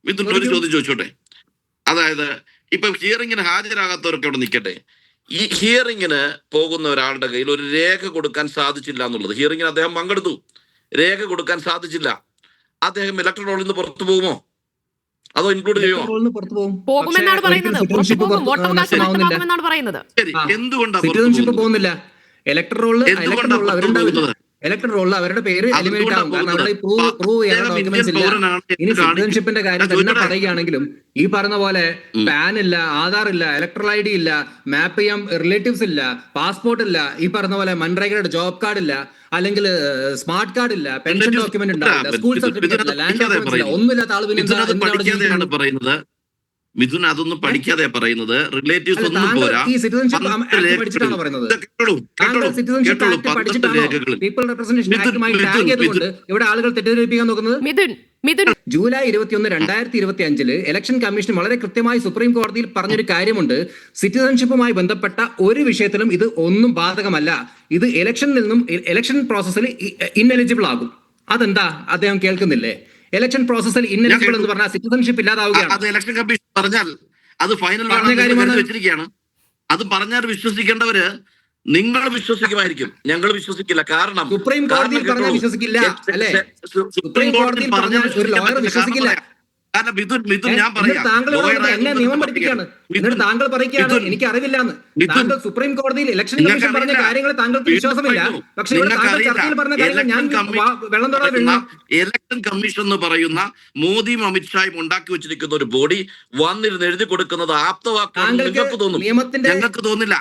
മിഥുൻ ഒരു ചോദ്യം ചോദിച്ചോട്ടെ. അതായത് ഇപ്പൊ ഹിയറിംഗിന് ഹാജരാകാത്തവരൊക്കെ അവിടെ നിൽക്കട്ടെ. ഈ ഹിയറിംഗിന് പോകുന്ന ഒരാളുടെ കയ്യിൽ ഒരു രേഖ കൊടുക്കാൻ സാധിച്ചില്ല എന്നുള്ളത്, ഹിയറിംഗിന് അദ്ദേഹം പങ്കെടുത്തു, രേഖ കൊടുക്കാൻ സാധിച്ചില്ല, അദ്ദേഹം ഇലക്ട്രൽ റോളിൽ നിന്ന് പുറത്തു പോകുമോ, അതോ ഇൻക്ലൂഡ് ചെയ്യുമോ? പോകുമെന്നാണ് പറയുന്നത്. ശരി, എന്തുകൊണ്ടാണ് പോകുന്നില്ല? ഇലക്ട്രൽ റോളിൽ അവരുടെ പേര് എലിമിനേറ്റ് ആവും. കാരണം അവിടെ പ്രൂവ് ചെയ്യാൻ ഡോക്യുമെന്റ്സ് ഇല്ല. ഇനി സിറ്റിസൺഷിപ്പിന്റെ കാര്യം തന്നെ പറയുകയാണെങ്കിലും ഈ പറഞ്ഞ പോലെ പാൻ ഇല്ല, ആധാർ ഇല്ല, ഇലക്ട്രൽ ഐ ഡി ഇല്ല, മാപ്പ് ചെയ്യാൻ റിലേറ്റീവ്സ് ഇല്ല, പാസ്പോർട്ട് ഇല്ല, ഈ പറഞ്ഞ പോലെ മൻറേഗയുടെ ജോബ് കാർഡ് ഇല്ല, അല്ലെങ്കിൽ സ്മാർട്ട് കാർഡ് ഇല്ല, പെൻഷൻ ഡോക്യുമെന്റ് ഉണ്ടാവില്ല, സ്കൂൾ സർട്ടിഫിക്കറ്റ് ഇല്ല, ലാൻഡ് ഡോക്യുമെന്റ് ഇല്ല, ഒന്നുമില്ലാത്ത ആൾ പറയുന്നത്. മിഥുൻ അതൊന്നും പഠിക്കാതെ പറയുന്നത്. റിലേറ്റീവ്സ് ഒന്നും പോരാ. ഈ സിറ്റിസൺഷിപ്പ് ആക്ട് പഠിച്ചിട്ടാണോ പറയുന്നത്? സിറ്റിസൺഷിപ്പ് ആക്ട് പഠിച്ചിട്ടാണോ പീപ്പിൾ റെപ്രസെന്റേഷൻ ആക്ടുമായി ടാഗ് ചെയ്തുകൊണ്ട് ഇവിടെ ആളുകൾ തെറ്റിദ്ധരിപ്പിക്കാൻ നോക്കുന്നത്? ജൂലൈ 21, 2025 ഇലക്ഷൻ കമ്മീഷൻ വളരെ കൃത്യമായി സുപ്രീം കോടതിയിൽ പറഞ്ഞൊരു കാര്യമുണ്ട്. സിറ്റിസൺഷിപ്പുമായി ബന്ധപ്പെട്ട ഒരു വിഷയത്തിലും ഇത് ഒന്നും ബാധകമല്ല. ഇത് ഇലക്ഷൻ പ്രോസസ്സിൽ ഇൻഎലിജിബിൾ ആകും. അതെന്താ അദ്ദേഹം കേൾക്കുന്നില്ലേ? ഇലക്ഷൻ പ്രോസസ്സിൽ ഇൻഎലിജിബിൾ എന്ന് പറഞ്ഞാൽ സിറ്റിസൺഷിപ്പ് ഇല്ലാതാവുകയാണ്. അത് ഇലക്ഷൻ കമ്മീഷൻ പറഞ്ഞാൽ അത് ഫൈനൽ വെച്ചിരിക്കുകയാണ്. അത് പറഞ്ഞാൽ വിശ്വസിക്കേണ്ടവര് നിങ്ങൾ വിശ്വസിക്കുമായിരിക്കും, ഞങ്ങൾ വിശ്വസിക്കില്ല. കാരണം സുപ്രീം കോടതിയിൽ പറഞ്ഞാൽ വിശ്വസിക്കില്ല അല്ലേ? സുപ്രീം കോടതിയിൽ പറഞ്ഞാൽ ഒരു ലോയർ വിശ്വസിക്കില്ല. താങ്കൾ എന്നെ നിയമം പഠിപ്പിക്കുകയാണ്, എന്നിട്ട് താങ്കൾ പറയുകയാണ് എനിക്ക് അറിവില്ലാന്ന്. താങ്കൾ സുപ്രീം കോടതിയിൽ ഇലക്ഷൻ കമ്മീഷൻ പറഞ്ഞ കാര്യങ്ങൾ താങ്കൾക്ക് വിശ്വാസമില്ല. പക്ഷേ ഇവിടെ താങ്കൾ ചർച്ചയിൽ പറഞ്ഞ കാര്യങ്ങൾ ഞാൻ വെള്ളം തൊടാതെ ഇലക്ഷൻ കമ്മീഷൻ എന്ന് പറയുന്ന മോദിയും അമിത്ഷായും ഉണ്ടാക്കി വെച്ചിരിക്കുന്ന ഒരു ബോഡി വന്നിരുന്ന് എഴുതി കൊടുക്കുന്നത് ആപ്തവാക്കാണെന്ന് നിങ്ങൾക്ക് തോന്നും, ഞങ്ങൾക്ക് തോന്നില്ല.